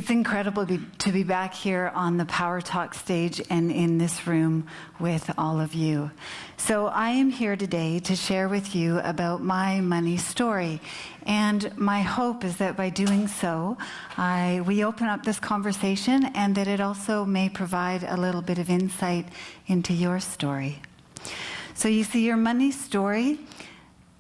It's incredible to be back here on the PowHERtalk stage and in this room with all of you. So I am here today to share with you about my money story. And my hope is that by doing so, we open up this conversation and that it also may provide a little bit of insight into your story. So you see, your money story,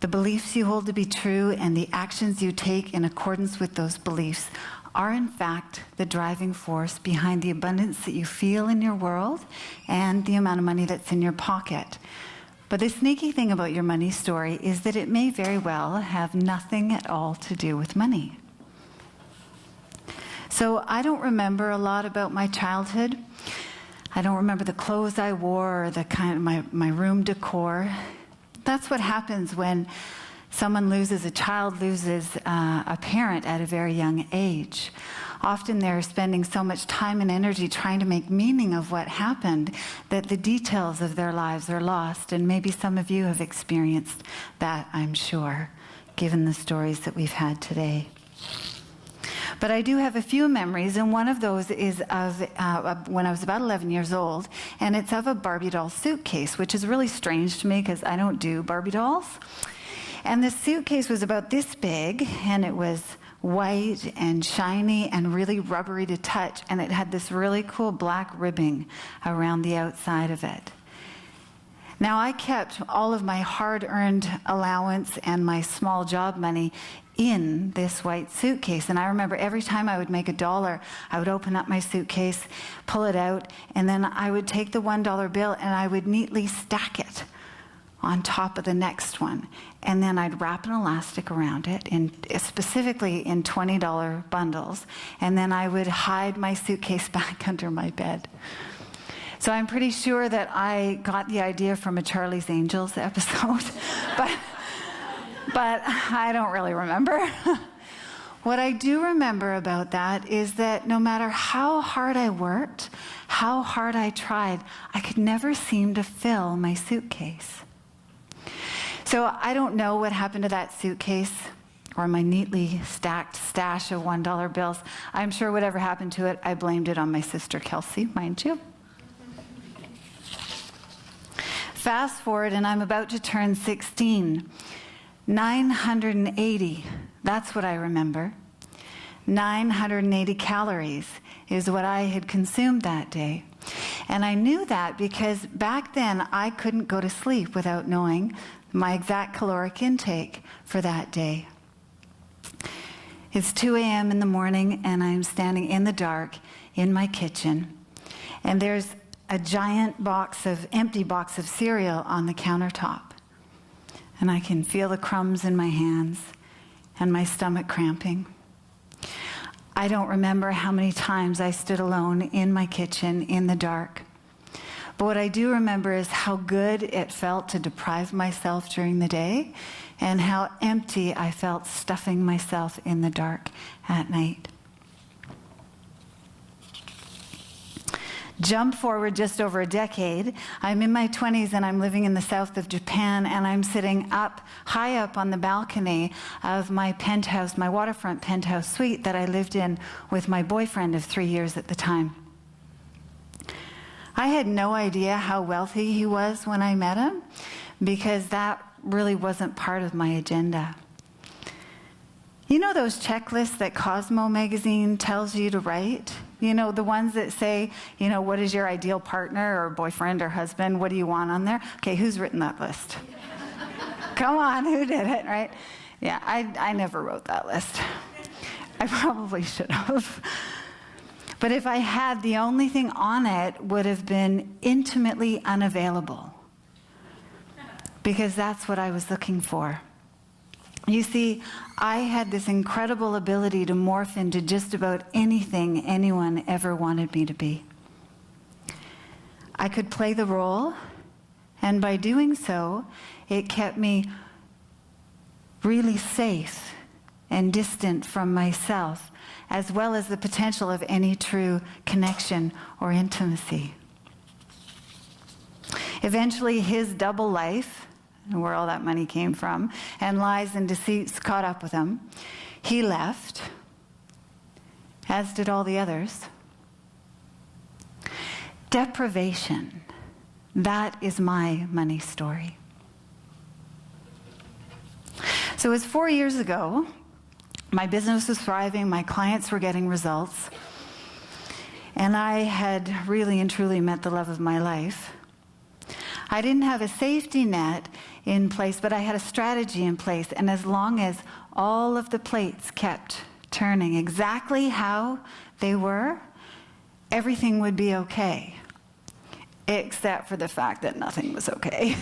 the beliefs you hold to be true, and the actions you take in accordance with those beliefs are in fact the driving force behind the abundance that you feel in your world and the amount of money that's in your pocket. But the sneaky thing about your money story is that it may very well have nothing at all to do with money. So I don't remember a lot about my childhood. I don't remember the clothes I wore or the kind of my room decor. That's what happens when a child loses a parent at a very young age. Often they're spending so much time and energy trying to make meaning of what happened that the details of their lives are lost. And maybe some of you have experienced that, I'm sure, given the stories that we've had today. But I do have a few memories, and one of those is of when I was about 11 years old, and it's of a Barbie doll suitcase, which is really strange to me because I don't do Barbie dolls. And the suitcase was about this big, and it was white and shiny and really rubbery to touch, and it had this really cool black ribbing around the outside of it. Now, I kept all of my hard-earned allowance and my small job money in this white suitcase. And I remember every time I would make $1, I would open up my suitcase, pull it out, and then I would take the $1 bill and I would neatly stack it on top of the next one. And then I'd wrap an elastic around it, specifically in $20 bundles. And then I would hide my suitcase back under my bed. So I'm pretty sure that I got the idea from a Charlie's Angels episode, but I don't really remember. What I do remember about that is that no matter how hard I worked, how hard I tried, I could never seem to fill my suitcase. So I don't know what happened to that suitcase or my neatly stacked stash of $1 bills. I'm sure whatever happened to it, I blamed it on my sister Kelsey, mind you. Fast forward, and I'm about to turn 16. 980, that's what I remember. 980 calories is what I had consumed that day. And I knew that because back then I couldn't go to sleep without knowing my exact caloric intake for that day. It's 2 a.m. in the morning, and I'm standing in the dark in my kitchen, and there's a giant empty box of cereal on the countertop. And I can feel the crumbs in my hands and my stomach cramping. I don't remember how many times I stood alone in my kitchen in the dark. But what I do remember is how good it felt to deprive myself during the day and how empty I felt stuffing myself in the dark at night. Jump forward just over a decade. I'm in my 20s and I'm living in the south of Japan, and I'm sitting high up on the balcony of my penthouse, my waterfront penthouse suite that I lived in with my boyfriend of 3 years at the time. I had no idea how wealthy he was when I met him because that really wasn't part of my agenda. You know those checklists that Cosmo magazine tells you to write? You know, the ones that say, what is your ideal partner or boyfriend or husband? What do you want on there? Okay, who's written that list? Come on, who did it, right? Yeah, I never wrote that list. I probably should have. But if I had, the only thing on it would have been intimately unavailable, because that's what I was looking for. You see, I had this incredible ability to morph into just about anything anyone ever wanted me to be. I could play the role, and by doing so, it kept me really safe and distant from myself, as well as the potential of any true connection or intimacy. Eventually, his double life, where all that money came from, and lies and deceits caught up with him. He left, as did all the others. Deprivation, that is my money story. So it was 4 years ago. My business was thriving, my clients were getting results, and I had really and truly met the love of my life. I didn't have a safety net in place, but I had a strategy in place, and as long as all of the plates kept turning exactly how they were, everything would be okay, except for the fact that nothing was okay.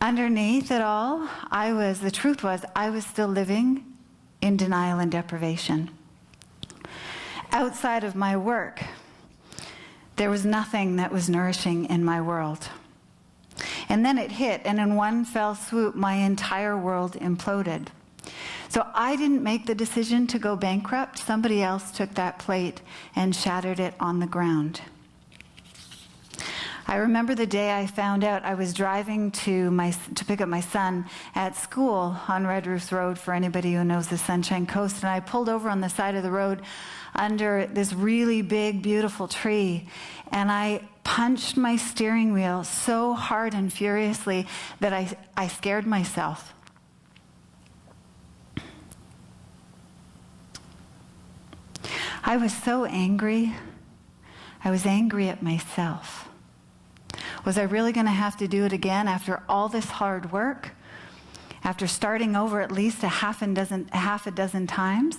Underneath it all, the truth was, I was still living in denial and deprivation. Outside of my work, there was nothing that was nourishing in my world. And then it hit, and in one fell swoop, my entire world imploded. So I didn't make the decision to go bankrupt. Somebody else took that plate and shattered it on the ground. I remember the day I found out. I was driving to pick up my son at school on Red Roofs Road, for anybody who knows the Sunshine Coast, and I pulled over on the side of the road under this really big, beautiful tree, and I punched my steering wheel so hard and furiously that I scared myself. I was so angry. I was angry at myself. Was I really going to have to do it again after all this hard work? After starting over at least a half a dozen times?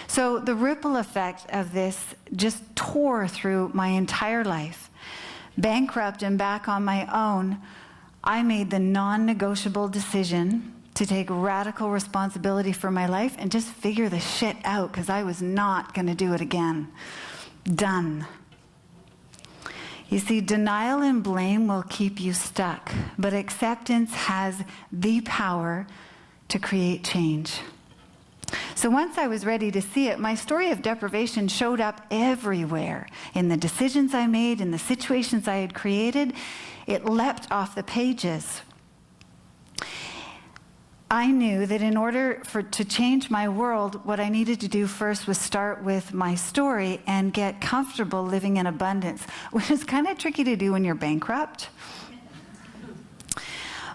So the ripple effect of this just tore through my entire life. Bankrupt and back on my own, I made the non-negotiable decision to take radical responsibility for my life and just figure the shit out, because I was not going to do it again. Done. You see, denial and blame will keep you stuck, but acceptance has the power to create change. So once I was ready to see it, my story of deprivation showed up everywhere. In the decisions I made, in the situations I had created, it leapt off the pages. I knew that in order to change my world, what I needed to do first was start with my story and get comfortable living in abundance, which is kind of tricky to do when you're bankrupt.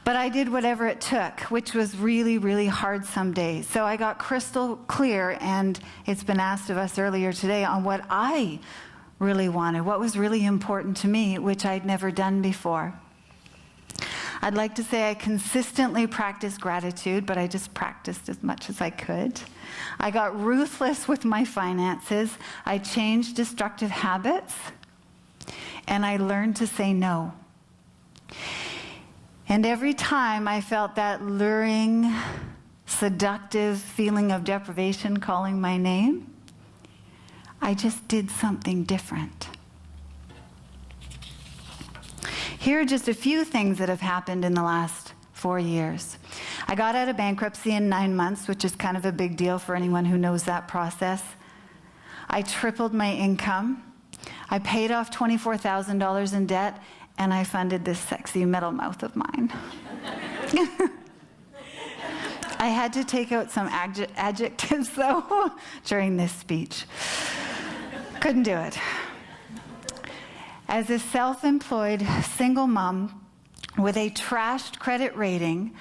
But I did whatever it took, which was really, really hard some days. So I got crystal clear, and it's been asked of us earlier today, on what I really wanted, what was really important to me, which I'd never done before. I'd like to say I consistently practiced gratitude, but I just practiced as much as I could. I got ruthless with my finances. I changed destructive habits, and I learned to say no. And every time I felt that luring, seductive feeling of deprivation calling my name, I just did something different. Here are just a few things that have happened in the last 4 years. I got out of bankruptcy in 9 months, which is kind of a big deal for anyone who knows that process. I tripled my income. I paid off $24,000 in debt, and I funded this sexy metal mouth of mine. I had to take out some adjectives, though, during this speech. Couldn't do it. As a self-employed single mom with a trashed credit rating,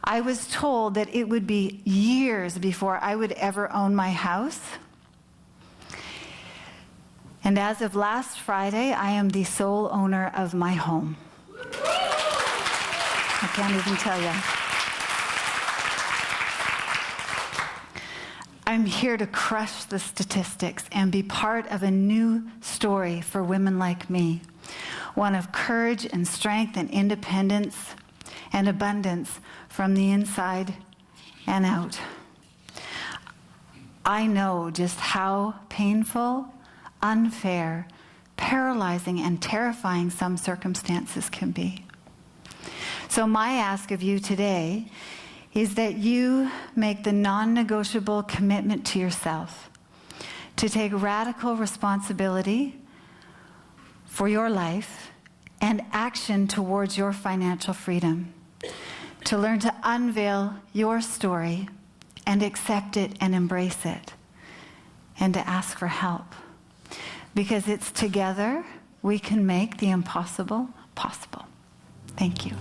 I was told that it would be years before I would ever own my house. And as of last Friday, I am the sole owner of my home. I can't even tell you. I'm here to crush the statistics and be part of a new story for women like me. One of courage and strength and independence and abundance from the inside and out. I know just how painful, unfair, paralyzing, and terrifying some circumstances can be. So my ask of you today is that you make the non-negotiable commitment to yourself to take radical responsibility for your life and action towards your financial freedom, to learn to unveil your story and accept it and embrace it, and to ask for help. Because it's together we can make the impossible possible. Thank you.